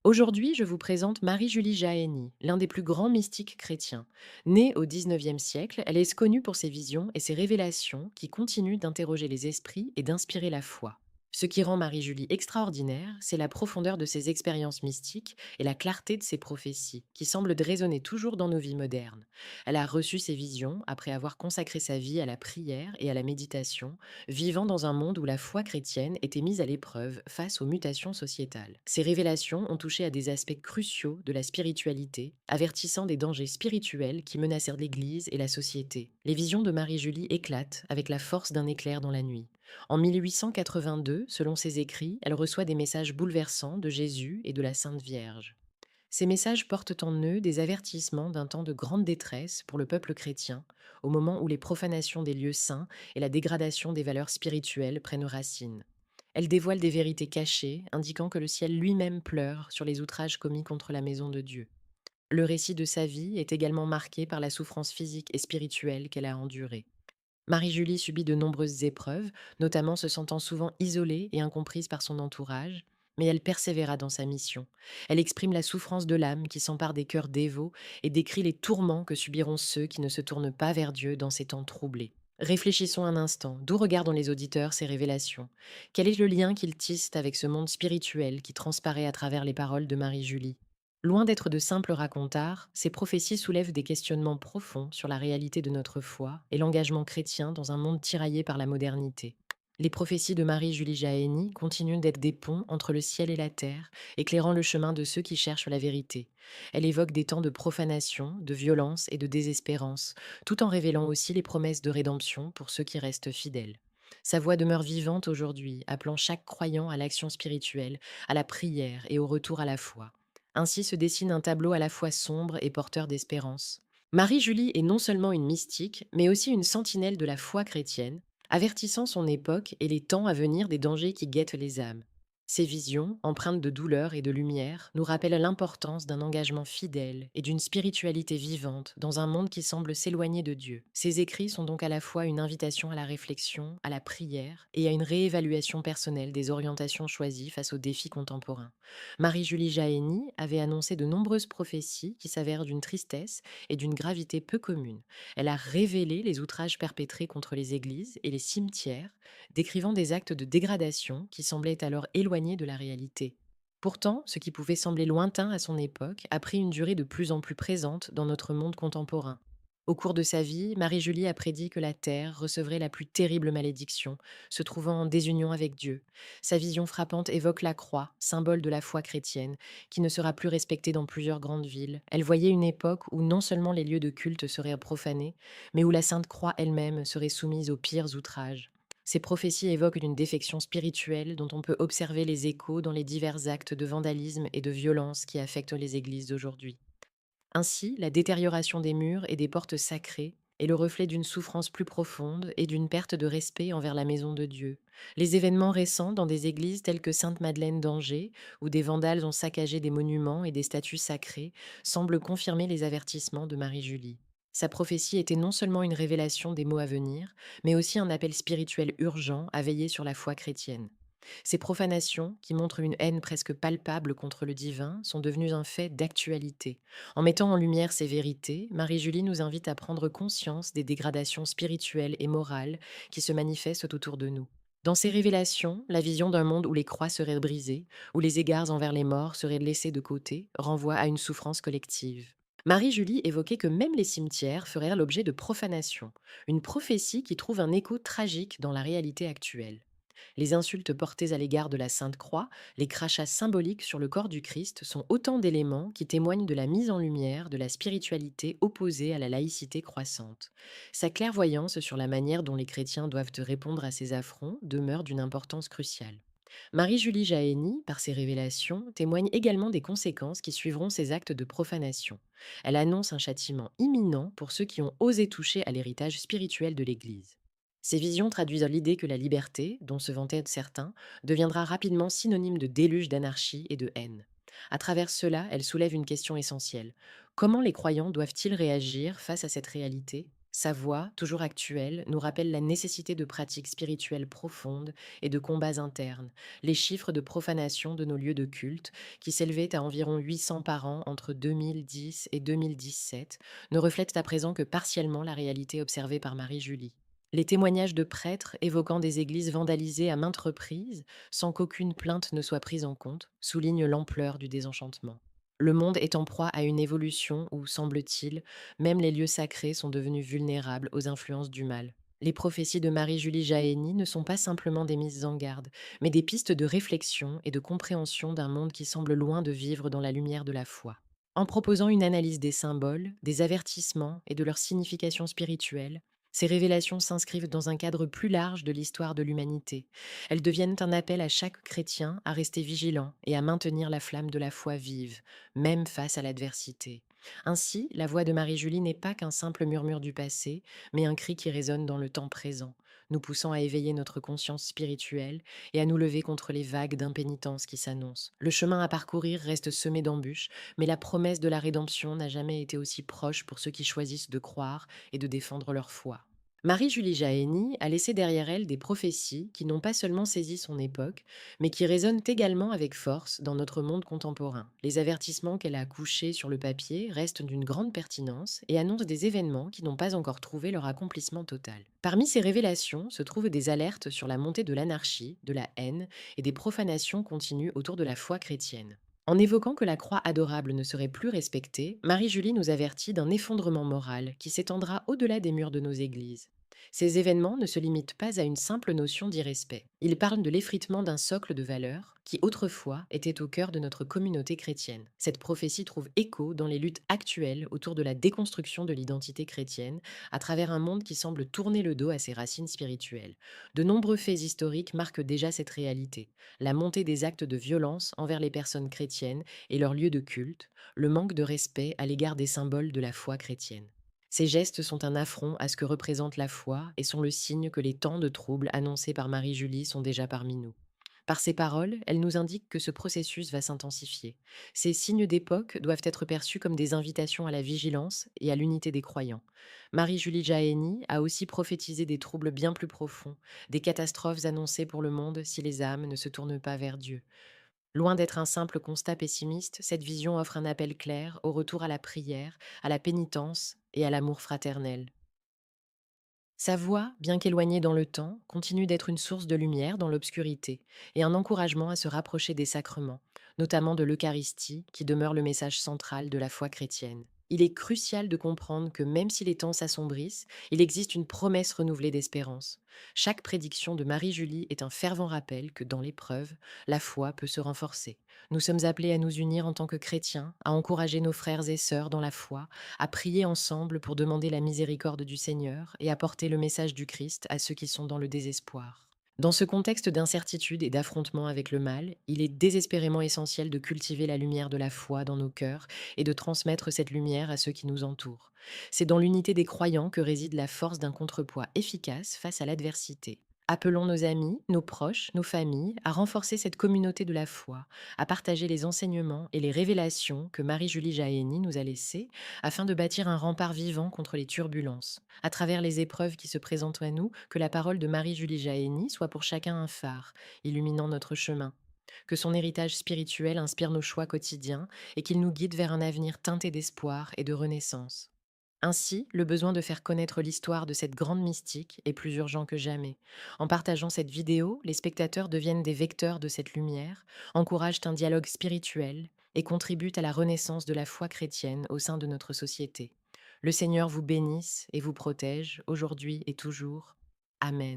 Aujourd'hui, je vous présente Marie-Julie Jahenny, l'un des plus grands mystiques chrétiens. Née au XIXe siècle, elle est connue pour ses visions et ses révélations qui continuent d'interroger les esprits et d'inspirer la foi. Ce qui rend Marie-Julie extraordinaire, c'est la profondeur de ses expériences mystiques et la clarté de ses prophéties, qui semblent résonner toujours dans nos vies modernes. Elle a reçu ses visions après avoir consacré sa vie à la prière et à la méditation, vivant dans un monde où la foi chrétienne était mise à l'épreuve face aux mutations sociétales. Ces révélations ont touché à des aspects cruciaux de la spiritualité, avertissant des dangers spirituels qui menacèrent l'Église et la société. Les visions de Marie-Julie éclatent avec la force d'un éclair dans la nuit. En 1882, selon ses écrits, elle reçoit des messages bouleversants de Jésus et de la Sainte Vierge. Ces messages portent en eux des avertissements d'un temps de grande détresse pour le peuple chrétien, au moment où les profanations des lieux saints et la dégradation des valeurs spirituelles prennent racine. Elles dévoilent des vérités cachées, indiquant que le ciel lui-même pleure sur les outrages commis contre la maison de Dieu. Le récit de sa vie est également marqué par la souffrance physique et spirituelle qu'elle a endurée. Marie-Julie subit de nombreuses épreuves, notamment se sentant souvent isolée et incomprise par son entourage, mais elle persévéra dans sa mission. Elle exprime la souffrance de l'âme qui s'empare des cœurs dévots et décrit les tourments que subiront ceux qui ne se tournent pas vers Dieu dans ces temps troublés. Réfléchissons un instant, d'où regardons les auditeurs ces révélations? Quel est le lien qu'ils tissent avec ce monde spirituel qui transparaît à travers les paroles de Marie-Julie? Loin d'être de simples racontards, ces prophéties soulèvent des questionnements profonds sur la réalité de notre foi et l'engagement chrétien dans un monde tiraillé par la modernité. Les prophéties de Marie-Julie Jahenny continuent d'être des ponts entre le ciel et la terre, éclairant le chemin de ceux qui cherchent la vérité. Elle évoque des temps de profanation, de violence et de désespérance, tout en révélant aussi les promesses de rédemption pour ceux qui restent fidèles. Sa voix demeure vivante aujourd'hui, appelant chaque croyant à l'action spirituelle, à la prière et au retour à la foi. Ainsi se dessine un tableau à la fois sombre et porteur d'espérance. Marie-Julie est non seulement une mystique, mais aussi une sentinelle de la foi chrétienne, avertissant son époque et les temps à venir des dangers qui guettent les âmes. Ces visions, empreintes de douleur et de lumière, nous rappellent l'importance d'un engagement fidèle et d'une spiritualité vivante dans un monde qui semble s'éloigner de Dieu. Ces écrits sont donc à la fois une invitation à la réflexion, à la prière et à une réévaluation personnelle des orientations choisies face aux défis contemporains. Marie-Julie Jahenny avait annoncé de nombreuses prophéties qui s'avèrent d'une tristesse et d'une gravité peu communes. Elle a révélé les outrages perpétrés contre les églises et les cimetières, décrivant des actes de dégradation qui semblaient alors éloignés de la réalité. Pourtant, ce qui pouvait sembler lointain à son époque a pris une durée de plus en plus présente dans notre monde contemporain. Au cours de sa vie, Marie-Julie a prédit que la terre recevrait la plus terrible malédiction, se trouvant en désunion avec Dieu. Sa vision frappante évoque la croix, symbole de la foi chrétienne, qui ne sera plus respectée dans plusieurs grandes villes. Elle voyait une époque où non seulement les lieux de culte seraient profanés, mais où la Sainte Croix elle-même serait soumise aux pires outrages. Ces prophéties évoquent une défection spirituelle dont on peut observer les échos dans les divers actes de vandalisme et de violence qui affectent les églises d'aujourd'hui. Ainsi, la détérioration des murs et des portes sacrées est le reflet d'une souffrance plus profonde et d'une perte de respect envers la maison de Dieu. Les événements récents dans des églises telles que Sainte-Madeleine d'Angers, où des vandales ont saccagé des monuments et des statues sacrées, semblent confirmer les avertissements de Marie-Julie. Sa prophétie était non seulement une révélation des maux à venir, mais aussi un appel spirituel urgent à veiller sur la foi chrétienne. Ces profanations, qui montrent une haine presque palpable contre le divin, sont devenues un fait d'actualité. En mettant en lumière ces vérités, Marie-Julie nous invite à prendre conscience des dégradations spirituelles et morales qui se manifestent autour de nous. Dans ces révélations, la vision d'un monde où les croix seraient brisées, où les égards envers les morts seraient laissés de côté, renvoie à une souffrance collective. Marie-Julie évoquait que même les cimetières feraient l'objet de profanation, une prophétie qui trouve un écho tragique dans la réalité actuelle. Les insultes portées à l'égard de la Sainte Croix, les crachats symboliques sur le corps du Christ sont autant d'éléments qui témoignent de la mise en lumière de la spiritualité opposée à la laïcité croissante. Sa clairvoyance sur la manière dont les chrétiens doivent répondre à ces affronts demeure d'une importance cruciale. Marie-Julie Jahenny, par ses révélations, témoigne également des conséquences qui suivront ces actes de profanation. Elle annonce un châtiment imminent pour ceux qui ont osé toucher à l'héritage spirituel de l'Église. Ces visions traduisent l'idée que la liberté, dont se vantaient certains, deviendra rapidement synonyme de déluge d'anarchie et de haine. À travers cela, elle soulève une question essentielle. Comment les croyants doivent-ils réagir face à cette réalité? Sa voix, toujours actuelle, nous rappelle la nécessité de pratiques spirituelles profondes et de combats internes. Les chiffres de profanation de nos lieux de culte, qui s'élevaient à environ 800 par an entre 2010 et 2017, ne reflètent à présent que partiellement la réalité observée par Marie-Julie. Les témoignages de prêtres évoquant des églises vandalisées à maintes reprises, sans qu'aucune plainte ne soit prise en compte, soulignent l'ampleur du désenchantement. Le monde est en proie à une évolution où, semble-t-il, même les lieux sacrés sont devenus vulnérables aux influences du mal. Les prophéties de Marie-Julie Jahenny ne sont pas simplement des mises en garde, mais des pistes de réflexion et de compréhension d'un monde qui semble loin de vivre dans la lumière de la foi. En proposant une analyse des symboles, des avertissements et de leur signification spirituelle, ces révélations s'inscrivent dans un cadre plus large de l'histoire de l'humanité. Elles deviennent un appel à chaque chrétien à rester vigilant et à maintenir la flamme de la foi vive, même face à l'adversité. Ainsi, la voix de Marie-Julie n'est pas qu'un simple murmure du passé, mais un cri qui résonne dans le temps présent, nous poussant à éveiller notre conscience spirituelle et à nous lever contre les vagues d'impénitence qui s'annoncent. Le chemin à parcourir reste semé d'embûches, mais la promesse de la rédemption n'a jamais été aussi proche pour ceux qui choisissent de croire et de défendre leur foi. Marie-Julie Jahenny a laissé derrière elle des prophéties qui n'ont pas seulement saisi son époque, mais qui résonnent également avec force dans notre monde contemporain. Les avertissements qu'elle a couchés sur le papier restent d'une grande pertinence et annoncent des événements qui n'ont pas encore trouvé leur accomplissement total. Parmi ces révélations se trouvent des alertes sur la montée de l'anarchie, de la haine et des profanations continues autour de la foi chrétienne. En évoquant que la croix adorable ne serait plus respectée, Marie-Julie nous avertit d'un effondrement moral qui s'étendra au-delà des murs de nos églises. Ces événements ne se limitent pas à une simple notion d'irrespect. Ils parlent de l'effritement d'un socle de valeurs qui autrefois était au cœur de notre communauté chrétienne. Cette prophétie trouve écho dans les luttes actuelles autour de la déconstruction de l'identité chrétienne à travers un monde qui semble tourner le dos à ses racines spirituelles. De nombreux faits historiques marquent déjà cette réalité: la montée des actes de violence envers les personnes chrétiennes et leurs lieux de culte, le manque de respect à l'égard des symboles de la foi chrétienne. Ces gestes sont un affront à ce que représente la foi et sont le signe que les temps de troubles annoncés par Marie-Julie sont déjà parmi nous. Par ces paroles, elle nous indique que ce processus va s'intensifier. Ces signes d'époque doivent être perçus comme des invitations à la vigilance et à l'unité des croyants. Marie-Julie Jahenny a aussi prophétisé des troubles bien plus profonds, des catastrophes annoncées pour le monde si les âmes ne se tournent pas vers Dieu. Loin d'être un simple constat pessimiste, cette vision offre un appel clair au retour à la prière, à la pénitence et à l'amour fraternel. Sa voix, bien qu'éloignée dans le temps, continue d'être une source de lumière dans l'obscurité et un encouragement à se rapprocher des sacrements, notamment de l'Eucharistie, qui demeure le message central de la foi chrétienne. Il est crucial de comprendre que même si les temps s'assombrissent, il existe une promesse renouvelée d'espérance. Chaque prédiction de Marie-Julie est un fervent rappel que dans l'épreuve, la foi peut se renforcer. Nous sommes appelés à nous unir en tant que chrétiens, à encourager nos frères et sœurs dans la foi, à prier ensemble pour demander la miséricorde du Seigneur et à porter le message du Christ à ceux qui sont dans le désespoir. Dans ce contexte d'incertitude et d'affrontement avec le mal, il est désespérément essentiel de cultiver la lumière de la foi dans nos cœurs et de transmettre cette lumière à ceux qui nous entourent. C'est dans l'unité des croyants que réside la force d'un contrepoids efficace face à l'adversité. Appelons nos amis, nos proches, nos familles à renforcer cette communauté de la foi, à partager les enseignements et les révélations que Marie-Julie Jahenny nous a laissées afin de bâtir un rempart vivant contre les turbulences. À travers les épreuves qui se présentent à nous, que la parole de Marie-Julie Jahenny soit pour chacun un phare, illuminant notre chemin. Que son héritage spirituel inspire nos choix quotidiens et qu'il nous guide vers un avenir teinté d'espoir et de renaissance. Ainsi, le besoin de faire connaître l'histoire de cette grande mystique est plus urgent que jamais. En partageant cette vidéo, les spectateurs deviennent des vecteurs de cette lumière, encouragent un dialogue spirituel et contribuent à la renaissance de la foi chrétienne au sein de notre société. Le Seigneur vous bénisse et vous protège aujourd'hui et toujours. Amen.